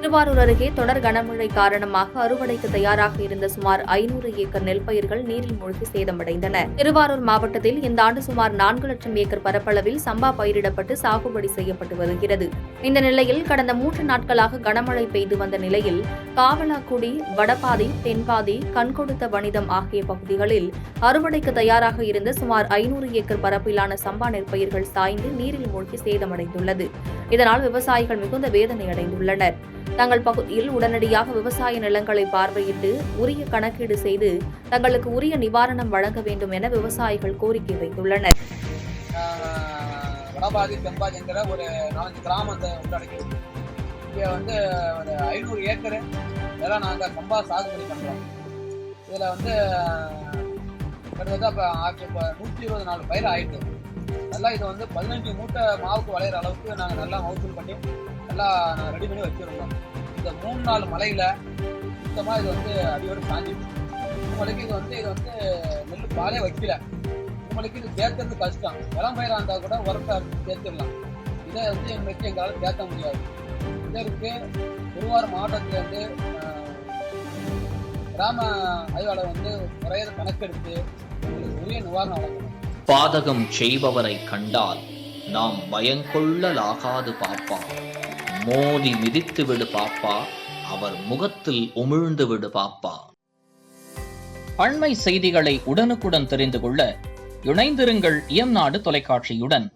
திருவாரூர் அருகே தொடர் கனமழை காரணமாக அறுவடைக்கு தயாராக இருந்த சுமார் 500 ஏக்கர் நெல் பயிர்கள் நீரில் மூழ்கி சேதமடைந்தன. திருவாரூர் மாவட்டத்தில் இந்த ஆண்டு சுமார் 4 லட்சம் ஏக்கர் பரப்பளவில் சம்பா பயிரிடப்பட்டு சாகுபடி செய்யப்பட்டு வருகிறது. இந்த நிலையில் கடந்த 3 நாட்களாக கனமழை பெய்து வந்த நிலையில் காவலாக்குடி, வடபாதி, தென்பாதி, கண்கொடுத்த வனிதம் ஆகிய பகுதிகளில் அறுவடைக்கு தயாராக இருந்த சுமார் 500 ஏக்கர் பரப்பிலான சம்பா நெற்பயிர்கள் சாய்ந்து நீரில் மூழ்கி சேதமடைந்துள்ளது. இதனால் விவசாயிகள் மிகுந்த வேதனை அடைந்துள்ளனர். தங்கள் பகுதியில் உடனடியாக விவசாய நிலங்களை பார்வையிட்டு உரிய கணக்கீடு செய்து தங்களுக்கு உரிய நிவாரணம் வழங்க வேண்டும் என விவசாயிகள் கோரிக்கை வைத்துள்ளனர். வடபாதி, தென்பாதி என்கிற ஒரு 4 கிராமத்தை உள்ளடக்கி இங்கே ஒரு 500 ஏக்கர் இதெல்லாம் நாங்கள் சம்பா சாகுபடி பண்ணுறோம். இதில் கிட்டத்தட்ட 124 பயிர் ஆயிட்டு நல்லா இது 15 மூட்டை மாவுக்கு விளையிற அளவுக்கு நாங்கள் நல்லா மகசூல் பண்ணி நல்லா ரெடி பண்ணி வச்சுருந்தோம். இந்த 3-4 மலையில் சுத்தமாக இது அடியோடு சாஞ்சிட்டு உங்களுக்கு இது நெல் பாலே வைக்கல. உங்களுக்கு இது சேர்த்துறது கஷ்டம். இளம் பயிராக இருந்தால் கூட உரத்தை சேர்த்துடலாம். இதை எங்களால் சேர்த்த முடியாது. இதற்கு திருவாரூர் மாவட்டத்திலேருந்து கிராம ஆய்வாளர் முறையாக கணக்கெடுத்து எங்களுக்கு உரிய நிவாரணம் வழங்கணும். பாதகம் செய்பவரை கண்டால் நாம் பயங்கொள்ளலாகாது பாப்பா, மோதி மிதித்து விடு பாப்பா, அவர் முகத்தில் உமிழ்ந்து விடு பாப்பா. அண்மை செய்திகளை உடனுக்குடன் தெரிந்து கொள்ள இணைந்திருங்கள் இயம்நாடு தொலைக்காட்சியுடன்.